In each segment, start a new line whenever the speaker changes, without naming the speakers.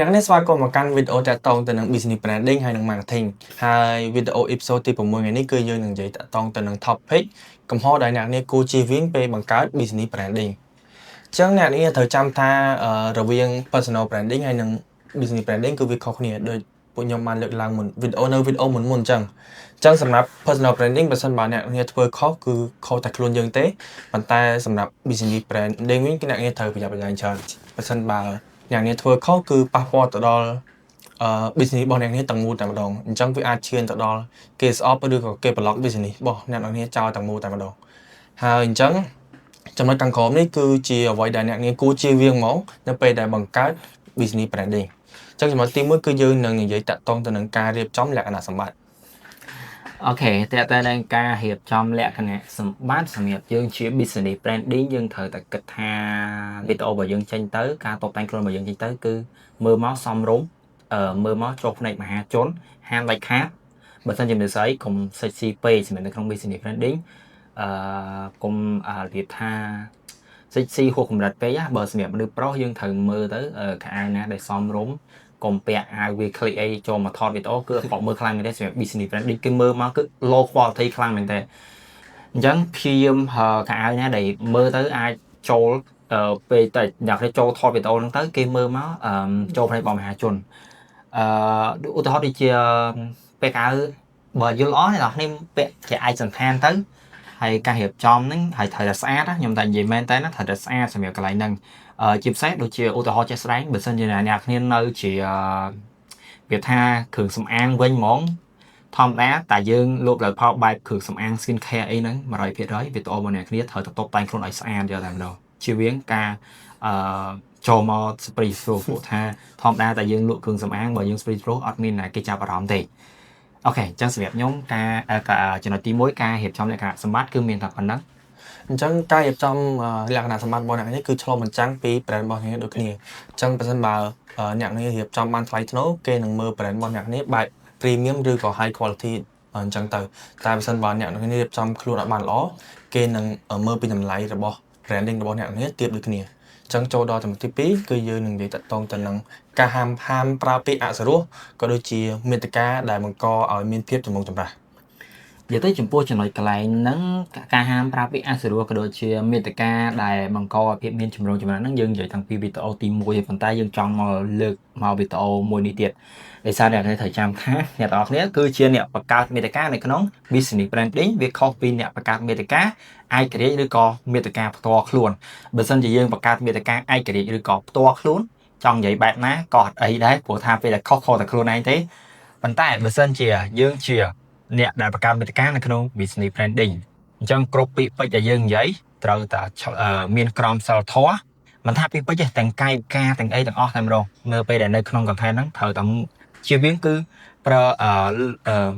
Nhắn đến xoay qua một căn video trả tông từ năng business branding hay năng marketing hai video episode ទី6ថ្ងៃនេះគឺយើងនឹងនិយាយតាក់ទងទៅនឹង topic កំហុសដែលអ្នកនាងគួរជៀសវាងពេលបង្កើត business branding អញ្ចឹងអ្នកនាងត្រូវចាំថារវាង personal branding ហើយនិង business branding គឺវាខុសគ្នាដូចពួកខ្ញុំបានលើកឡើងមុនវីដេអូមុនអញ្ចឹងសម្រាប់ personal branding បើសិនបើអ្នកនាងធ្វើខុសគឺខុសតែខ្លួនយើងទេប៉ុន្តែសម្រាប់ business branding វិញគឺអ្នកនាងត្រូវប្រយ័ត្នប្រយែងច្រើនបើសិនបើអ្នកនាងធ្វើខុសគឺប៉ះពាល់ទៅដល់business របស់អ្នកនាងទាំងមូលតែម្ដងអញ្ចឹងវាអាចឈានទៅដល់គេស្អប់ឬក៏គេ block business របស់អ្នកនាងចោលទាំងមូលតែម្ដងហើយអញ្ចឹងចំណុចខាងក្រោមនេះគឺជាអ្វីដែលអ្នកនាងគួរជៀសវាងមកនៅពេលដែលបង្កើត business branding អញ្ចឹងចំណុចទី1គឺយើងនឹងនិយាយតាក់ទងទៅនឹងការរៀបចំលក្ខណៈសម្បត្តិ
អូខេតើនឹងការរៀបចំលក្ខណៈសម្បត្តិសម្រាប់យើងជា business branding យើងត្រូវតែគិតថាវីដេអូរបស់យើងចេញទៅការតបតែងខ្លួនរបស់យើងចេញទៅគឺមើលមកសមរម្យមើលមកចូលផ្នែកមហាជនហាមដាច់ខាតបើសិនជាមនុស្សស្អីកុំ sexy ពេកសម្រាប់នៅក្នុង business branding កុំនិយាយថា sexy ហួសកម្រិតពេកបើសម្រាប់មនុស្សប្រុសយើងត្រូវមើលទៅខោអាវណាដែលសមរម្យកុំពាក់អាវវា click អីចូលមកថតវីដេអូគឺបកមើលខ្លាំងមែនទេសម្រាប់ business branding គឺមើលមកគឺ low quality ខ្លាំងមែនទេអញ្ចឹងព្យាយាមខោអាវណាដែលមើលទៅអាចចូលពេលតែអ្នកគេចូលថតវីដេអូហ្នឹងទៅគេមើលមកចូលផ្នែករបស់មហាជនឧទាហរណ៍ដូចជាពាក់អាវបើយល់ល្អអ្នកនរគ្នាពាក់ជាឯកសណ្ឋានទៅហើយការរៀបចំហ្នឹងហើយត្រូវតែស្អាតខ្ញុំតែនិយាយមែនតើណាត្រូវតែស្អាតសម្រាប់កន្លែងហ្នឹងជាពិសេសដូចជាឧទាហរណ៍ជាក់ស្ដែងបើសិនជាអ្នកគ្នានៅជាវាថាគ្រឿងសម្អាងវិញហ្មងធម្មតាតែយើងលក់ផលផលបែបគ្រឿងសម្អាង skin care អីហ្នឹង 100% វីដេអូរបស់អ្នកគ្នាត្រូវតែតុបតែងខ្លួនឲ្យស្អាតយកតែម្ដងជៀសវាងការចូលមក spray proof ព្រោះថាធម្មតាតែយើងលក់គ្រឿងសម្អាងបើយើង spray proof អត់មានគេចាប់អារម្មណ៍ទេអូខេអញ្ចឹងសម្រាប់ខ្ញុំការចំណុចទី1ការរៀបចំលក្ខណៈសម្បត្តិគឺមានតែប៉ុណ្ណឹង
អញ្ចឹងការរៀបចំលក្ខណៈសម្បត្តិរបស់អ្នកនេះគឺឆ្លុះបញ្ចាំងពី brand របស់អ្នកដូចគ្នាអញ្ចឹងបើសិនបើអ្នកនេះរៀបចំបានថ្លៃថ្នូរគេនឹងមើល brand របស់អ្នកនេះបែប premium ឬក៏ high quality អញ្ចឹងទៅតែបើសិនបើអ្នកនេះរៀបចំខ្លួនអត់បានល្អគេនឹងមើលពីតម្លៃរបស់ branding របស់អ្នកនេះទៀតដូចគ្នាអញ្ចឹងចូលដល់ចំណុចទី2គឺយើងនឹងនិយាយតាក់ទងទៅនឹងការហាមប្រើពាក្យអសុរោះក៏ដូចជាមាតិកាដែលបង្កឲ្យមានភាពចម្រូងចម្រាស
និយាយទៅចំពោះចំណុចកន្លែងហ្នឹងការហាមប្រើពាក្យអសុរោះក៏ដូចជាមាតិកាដែលបង្កឲ្យភាពមានចម្រូងចម្រាសហ្នឹងយើងនិយាយតាំងពីវីដេអូទី1ហើយប៉ុន្តែយើងចង់មកលើកមកវីដេអូមួយនេះទៀតដោយសារអ្នកត្រូវចាំថាអ្នកទាំងអស់គ្នាគឺជាអ្នកបង្កើតមាតិកានៅក្នុង business branding វាខុសពីអ្នកបង្កើតមាតិកាឯករាជ្យឬក៏មាតិកាផ្ទាល់ខ្លួនបើសិនជាយើងបង្កើតមាតិកាឯករាជ្យឬក៏ផ្ទាល់ខ្លួនចង់និយាយបែបណាក៏អត់អីដែរព្រោះថាពេលតែខុសតែខ្លួនឯងទេប៉ុន្តែបើសិនជាយើងជាអ្នកដែលបង្កើតមាតិកានៅក្នុង business branding អញ្ចឹងគ្រប់ពាក្យពេចន៍ដែលយើងនិយាយត្រូវតែមានក្រមសីលធម៌មិនថាពាក្យពេចន៍ទាំងកាយវិការទាំងអីទាំងអស់តែម្ដងនៅពេលដែលនៅក្នុង content ហ្នឹងត្រូវតែជាវាគឺប្រើ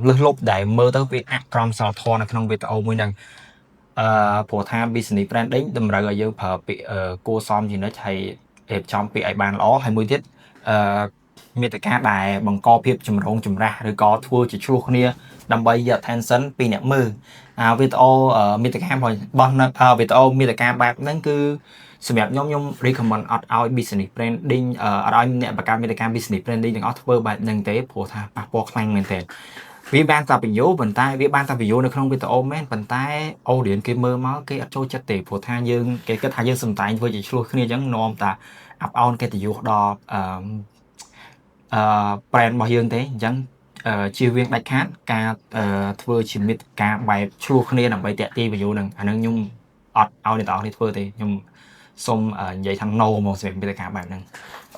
លឹះលប់ដែលមើលទៅវាអក្រមសីលធម៌នៅក្នុងវីដេអូមួយហ្នឹងព្រោះថា business branding តម្រូវឲ្យយើងប្រើពាក្យគួរសមជានិច្ចហើយរៀបចំពាក្យឲ្យបានល្អហើយមួយទៀតមាតិកាដែលបង្កភាពចម្រូងចម្រាសឬក៏ធ្វើជាឆ្លោះគ្នាដើម្បីយក attention ពីអ្នកមើលវីដេអូមាតិការបស់វីដេអូមាតិកាបែបហ្នឹងគឺសម្រាប់ខ្ញុំ recommend អត់ឲ្យ business branding អត់ឲ្យអ្នកបង្កើតមាតិកា business branding ទាំងអស់ធ្វើបែបហ្នឹងទេព្រោះថាប៉ះពាល់ខ្លាំងមែនទែនវាបានតែបញ្យោប៉ុន្តែវាបានតែបញ្យោនៅក្នុងវីដេអូមែនប៉ុន្តែ audience គេមើលមកគេអត់ចូលចិត្តទេព្រោះថាយើងគេគិតថាយើងសំដែងធ្វើជាឆ្លោះគ្នាអញ្ចឹងនាំតាអាប់អោនកិត្តិយសដល់brand របស់យើងទេអញ្ចឹងជៀសវាងដាច់ខាតការធ្វើជាមិត្តការបែបឆ្លោះគ្នាដើម្បីតាក់ទាញ view ហ្នឹងអាហ្នឹងខ្ញុំអត់ឲ្យអ្នកទាំងអស់គ្នាធ្វើទេខ្ញុំសូមនិយាយថា no មកសម្រាប់មាតិកាបែបហ្នឹង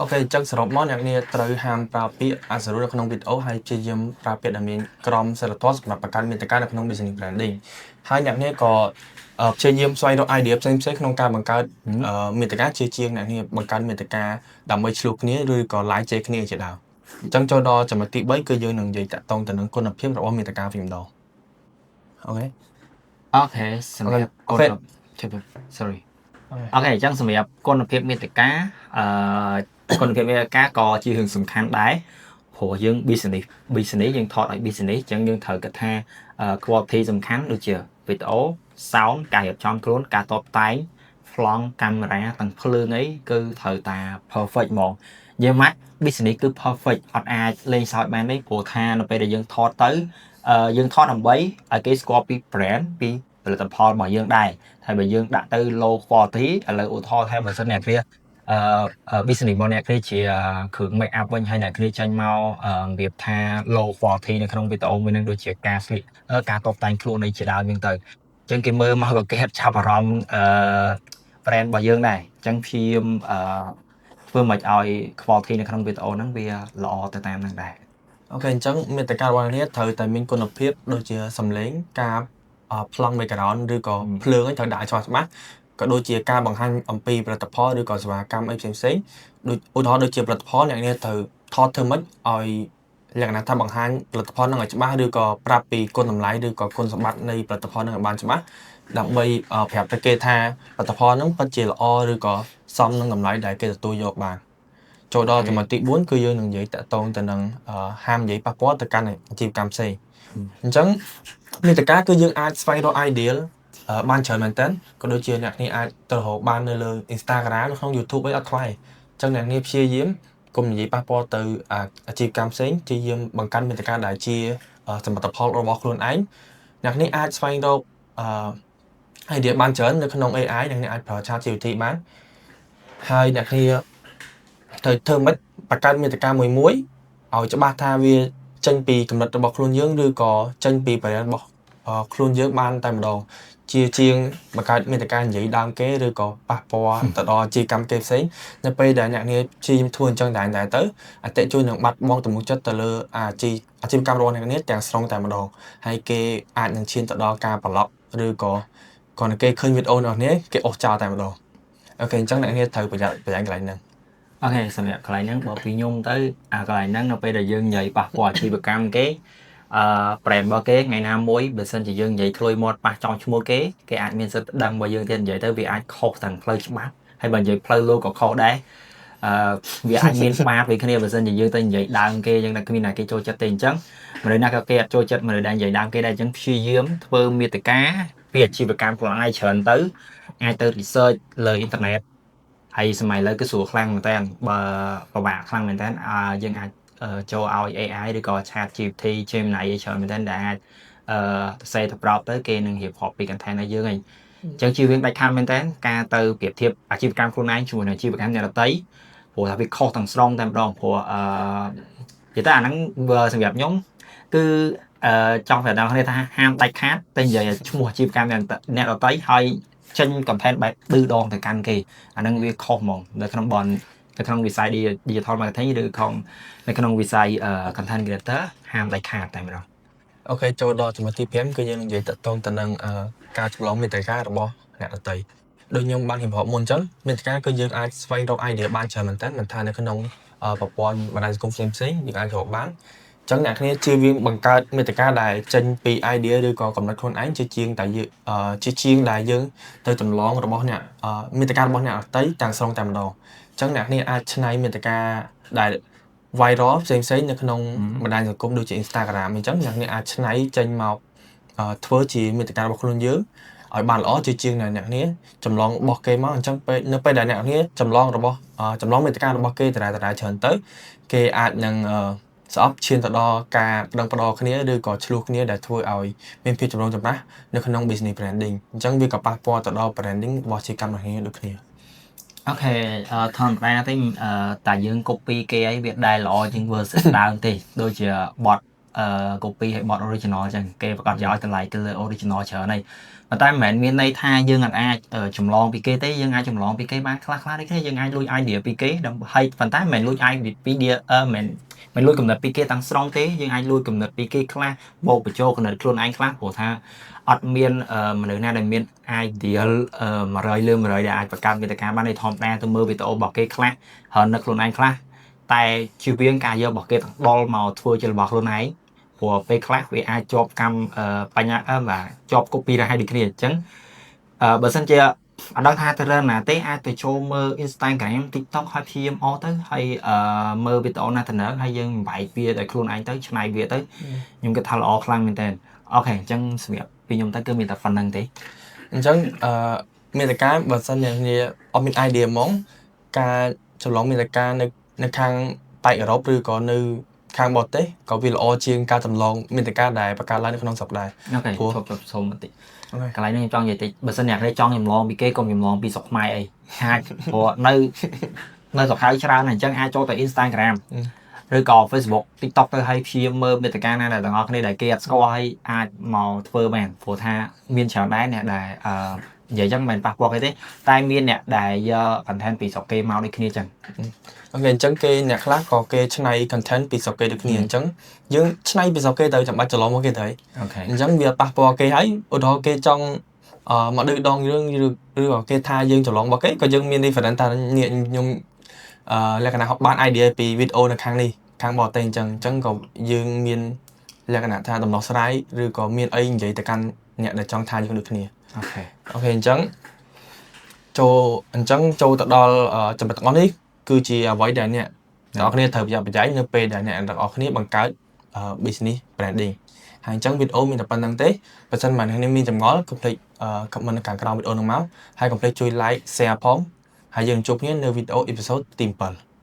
អូខេអញ្ចឹងសរុបមកអ្នកនាងត្រូវហាមប្រើពាក្យអសុរោះនៅក្នុងវីដេអូហើយព្យាយាមប្រើពាក្យដែលមានក្រមសីលធម៌សម្រាប់បង្កើតមាតិកានៅក្នុង business branding ហើយអ្នកនាងក៏ព្យាយាមស្វែងរក idea ផ្សេងៗក្នុងការបង្កើតមាតិកាជាងអ្នកនាងបង្កើតមាតិកាដើម្បីឆ្លោះគ្នាឬក៏ live ជេរគ្នាជាដើមអញ្ចឹងចូលដល់ចំណុចទី3គឺយើងនឹងនិយាយតាក់ទងទៅនឹងគុណភាពរបស់មាតិកាវិញម្ដង
អូខេសម្រាប់sorry អូខេអញ្ចឹងសម្រាប់គុណភាពមាតិកាគុណភាពមាតិកាក៏ជារឿងសំខាន់ដែរព្រោះយើង business យើងថតឲ្យ business អញ្ចឹងយើងត្រូវគិតថា quality សំខាន់ដូចជាវីដេអូ sound ការរៀបចំខ្លួនការតបតែង ប្លង់កាមេរ៉ាទាំងភ្លើងអីគឺត្រូវតែ perfect ហ្មង យើងមក business គឺ perfect អត់អាចលេងសើចបានទេព្រោះថានៅពេលដែលយើងថតទៅយើងថតដើម្បីឲ្យគេស្គាល់ពី brand ពីផលិតផលរបស់យើងដែរហើយបើយើងដាក់ទៅ low quality ឥឡូវឧទាហរណ៍ថាបើសិនអ្នកគ្នាbusiness របស់អ្នកគ្នាជាគ្រឿង make up វិញហើយអ្នកគ្នាចាញ់មករបៀបថា low quality នៅក្នុងវីដេអូមួយនឹងដូចជាការតបតែងខ្លួននេះជាដើមហ្នឹងទៅអញ្ចឹងគេមើលមកក៏គេអត់ចាប់អារម្មណ៍brand របស់យើងដែរអញ្ចឹងព្យាយាមធ្វើមិនឲ្យ quality នៅក្នុងវីដេអូហ្នឹងវាល្អទៅតាមហ្នឹងដែរ
អូខេអញ្ចឹងមាតិការបស់អ្នកត្រូវតែមានគុណភាពដូចជាសំឡេងការប្លង់ background ឬក៏ភ្លើងឲ្យត្រូវដាក់ឲ្យច្បាស់ក៏ដូចជាការបង្ហាញអំពីផលិតផលឬក៏សេវាកម្មអីផ្សេងៗដូចឧទាហរណ៍ដូចជាផលិតផលអ្នកនេះត្រូវថតធ្វើម៉េចឲ្យលក្ខណៈថាបង្ហាញផលិតផលហ្នឹងឲ្យច្បាស់ឬក៏ប្រាប់ពីគុណតម្លៃឬក៏គុណសម្បត្តិនៃផលិតផលហ្នឹងឲ្យបានច្បាស់ដើម្បីប្រាប់ទៅគេថាផលិតផលហ្នឹងពិតជាល្អឬក៏សមនឹងតម្លៃដែលគេទទួលយកបានចូលដល់ចំណុចទី4គឺយើងនឹងនិយាយតាក់ទងទៅនឹងហាមនិយាយប៉ះពាល់ទៅកាន់អាជីវកម្មផ្សេងអញ្ចឹងមាតិកាគឺយើងអាចស្វែងរក ideal បានច្រើនមែនតើក៏ដូចជាអ្នកនេះអាចទៅរកបាននៅលើ Instagram នៅក្នុង YouTube អីអត់ខ្វះអញ្ចឹងអ្នកនេះព្យាយាមកុំនិយាយប៉ះពាល់ទៅអាជីវកម្មផ្សេងព្យាយាមបង្កើតមាតិកាដែលជាសមិទ្ធផលរបស់ខ្លួនឯងអ្នកនេះអាចស្វែងរកidea បានច្រើននៅក្នុង AI អ្នកនេះអាចប្រើ ChatGPT បានហើយអ្នកនេះត្រូវធ្វើម៉េចបង្កើតមាតិកាមួយឲ្យច្បាស់ថាវាចេញពីកំណត់របស់ខ្លួនយើងឬក៏ចេញពីបរិយារបស់ខ្លួនយើងបានតែម្ដងជាជាងបង្កើតមាតិកានិយាយដើមគេឬក៏ប៉ះពាល់ទៅដល់អាជីវកម្មគេផ្សេងនៅពេលដែលអ្នកនេះព្យាយាមធ្វើអញ្ចឹងដែរទៅអតិថិជននឹងបាត់បង់ទំនុកចិត្តទៅលើអាជីវកម្មរបស់អ្នកនេះទាំងស្រុងតែម្ដងហើយគេអាចនឹងឈានទៅដល់ការប្លុកឬក៏គាត់គេឃើញវីដេអូរបស់នេះគេអស់ចោលតែម្ដងអូខេអញ្ចឹងអ្នកនេះត្រូវប្រយ័ត្នកន្លែងហ្នឹង
អូខេសម្រាប់កន្លែងហ្នឹងបើពីខ្ញុំទៅកន្លែងហ្នឹងនៅពេលដែលយើងនិយាយប៉ះពាល់អាជីវកម្មគេbrand របស់គេថ្ងៃណាមួយបើសិនជាយើងនិយាយធ្លុយមាត់ប៉ះចង់ឈ្មោះគេអាចមានសិទ្ធិដឹងរបស់យើងទៀតនិយាយទៅវាអាចខុសទាំងផ្លូវច្បាប់ហើយបើនិយាយផ្លូវលោកក៏ខុសដែរវាអាចមានស្មារតីគ្នាបើសិនជាយើងទៅនិយាយដើមគេយើងតែគ្មានណាគេចូលចិត្តទេអញ្ចឹងមនុស្សណាក៏គេអត់ចូលចិត្តមនុស្សដែលនិយាយដើមគេដែរអញ្ចឹងព្យាយាមធ្វើមាតិកាពីអាជីវកម្មខ្លួនឯងច្រើនទៅអាចទៅ research លើអ៊ីនធឺណិតហើយសម័យឥឡូវគឺស្រួលខ្លាំងមែនតើបើពិបាកខ្លាំងមែនតើយើងអាចចូលឲ្យ AI ឬក៏ ChatGPT Gemini អីច្រើនមែនតើដែលអាចទៅសេទៅប្រាប់ទៅគេនឹងរៀបរាប់ពី content ឲ្យយើងហើយអញ្ចឹងជឿវិញដាច់ខាតមែនតើការទៅប្រៀបធៀបអាជីវកម្មខ្លួនឯងជាមួយនឹងអាជីវកម្មអ្នកដទៃព្រោះថាវាខុសទាំងស្រុងតែម្ដងព្រោះនិយាយទៅអាហ្នឹងសម្រាប់ខ្ញុំគឺចង់ប្រាប់ដល់គ្នាថាហាមដាច់ខាតតែនិយាយឈ្មោះអាជីវកម្មអ្នកដទៃហើយចេញ content បែបឌឺដងទៅកាន់គេអាហ្នឹងវាខុសហ្មងនៅក្នុងវិស័យ digital marketing ឬនៅក្នុងវិស័យ content creator ហាមដាច់ខាតតែម្ដង
អូខេចូលដល់ចំណុចទី5គឺយើងនឹងនិយាយតាក់ទងទៅនឹងការចម្លងមាតិការបស់អ្នកដទៃដូចខ្ញុំបានរៀបរាប់មុនអញ្ចឹងមាតិកាគឺយើងអាចស្វែងរក idea បានច្រើនមែនតើមិនថានៅក្នុងប្រព័ន្ធបណ្ដាញសង្គមផ្សេងៗយើងអាចរកបានអញ្ចឹងអ្នកគ្នាជឿវាបង្កើតមាតិកាដែលចេញពី idea ឬក៏កំណត់ខ្លួនឯងជាជាងដែលយើងទៅចម្លងរបស់អ្នកមាតិការបស់អ្នកដទៃទាំងស្រុងតែម្ដងអញ្ចឹងអ្នកគ្នាអាចច្នៃមាតិកាដែល viral ផ្សេងៗនៅក្នុងបណ្ដាញសង្គមដូចជា Instagram អញ្ចឹងអ្នកនេះអាចច្នៃចេញមកធ្វើជាមាតិការបស់ខ្លួនយើងឲ្យបានល្អជាជាងអ្នកនេះចម្លងរបស់គេមកអញ្ចឹងនៅពេលដែលអ្នកនេះចម្លងមាតិការបស់គេតារាច្រើនទៅគេអាចនឹងស្អប់ឈានទៅដល់ការប្តឹងផ្តល់គ្នាឬក៏ឆ្លោះគ្នាដែលធ្វើឲ្យមានភាពចម្រូងចម្រាសនៅក្នុង business branding អញ្ចឹងវាក៏ប៉ះពាល់ទៅដល់ branding របស់អាជីវកម្មរបស់គ្នាដូចគ្នា
អូខេធម្មតាទេតែយើង copy គេអីវាដែលល្អជាង version ដើមទេដូចជា bot copy ហើយ bot original អញ្ចឹងគេប្រកាសយកឲ្យតម្លៃទៅលើ original ច្រើនហើយប៉ុន្តែមិនមែនមានន័យថាយើងអាចចម្លងពីគេទេយើងអាចចម្លងពីគេបានខ្លះដូចគ្នាយើងអាចលួច idea ពីគេដើម្បីហើយប៉ុន្តែមិនមែនលួច idea មិនលួចកំណត់ពីគេទាំងស្រុងទេយើងអាចលួចកំណត់ពីគេខ្លះបូកបញ្ចូលកំណត់ខ្លួនឯងខ្លះព្រោះថាអត់មានមនុស្សណាដែលមាន ideal 100 លើ 100 ដែលអាចបង្កើតមាតិកាបានទេធម្មតាទៅមើលវីដេអូរបស់គេខ្លះហើយនឹកខ្លួនឯងខ្លះតែជឿវាងការយករបស់គេទាំងដល់មកធ្វើជារបស់ខ្លួនឯងព្រោះពេលខ្លះវាអាចជាប់កម្មបញ្ហាបាទជាប់ copyright ដូចគ្នាអញ្ចឹងបើសិនជាអត់ដឹងថាទៅរើណាទេអាចទៅចូលមើល Instagram TikTok ហើយព្យាយាមអស់ទៅហើយមើលវីដេអូណាទៅណាហើយយើងបែកវាឲ្យខ្លួនឯងទៅច្នៃវាទៅខ្ញុំគិតថាល្អខ្លាំងមែនតើអូខេអញ្ចឹងសម្រាប់ពីខ្ញុំទៅគឺមានតែប៉ុណ្្នឹងទេ
អញ្ចឹងមាតិកាបើសិនជាអត់មាន idea ហ្មងការចម្លងមាតិកានៅ នៅខាងប៉ែកអឺរ៉ុបឬក៏នៅខាងបរទេសក៏វាល្អជាងការចម្លងមាតិកាដែលបង្កើតឡើងនៅក្នុងស្រុកដែរ
អូខេ
ព្រោះ
ជប់សុំបន្តិច
អូខេ
កន្លែងនេះខ្ញុំចង់និយាយតិចបើសិនអ្នកនេះចង់ចម្លងពីគេកុំចម្លងពីស្រុកខ្មែរអីអាចព្រោះនៅស្រុកហើយច្រើនអញ្ចឹងអាចចូលទៅ Instagram ឬក៏ Facebook TikTok ទៅឲ្យព្យាយាមមើលមាតិកាណាដែលទាំងអស់គ្នាដែលគេអត់ស្គាល់ឲ្យអាចមកធ្វើបានព្រោះថាមានច្រើនដែរអ្នកដែលនិយាយចឹងមិនប៉ះពាល់គេទេតែមានអ្នកដែលយក content ពីស្រុកគេមកដូចគ្នាចឹង
អូខេអញ្ចឹងគេអ្នកខ្លះក៏គេឆ្នៃ content ពីស្រុកគេដូចគ្នាអញ្ចឹងយើងឆ្នៃពីស្រុកគេទៅចាំបាច់ច្រឡំមកគេទៅ
អូខេ
អញ្ចឹងវាប៉ះពាល់គេហើយឧទាហរណ៍គេចង់មកឌឺដងរឿងឬក៏គេថាយើងច្រឡំរបស់គេក៏យើងមាន reference ថាខ្ញុំលក្ខណៈបាន idea ពី video នៅខាងនេះខាងបរទេសអញ្ចឹងក៏យើងមានលក្ខណៈថាដំណោះស្រាយឬក៏មានអីនិយាយទៅកាន់អ្នកដែលចង់ថាយើងដូចគ្នា
អូខេ
អូខេអញ្ចឹងចូលទៅដល់ចំណុចទាំងអស់នេះគឺជាអ្វីដែលអ្នកទាំងអស់គ្នាត្រូវប្រយ័ត្នប្រយែងនៅពេលដែលអ្នកទាំងអស់គ្នាបង្កើត business branding ហើយអញ្ចឹងវីដេអូមានតែប៉ុណ្្នឹងទេបើសិនមកអ្នកនាងមានចម្ងល់កុំភ្លេច comment នៅខាងក្រោមវីដេអូនោះមកហើយកុំភ្លេចជួយ like share ផងហើយយើងជួបគ្នានៅវីដេអូ episode ទី7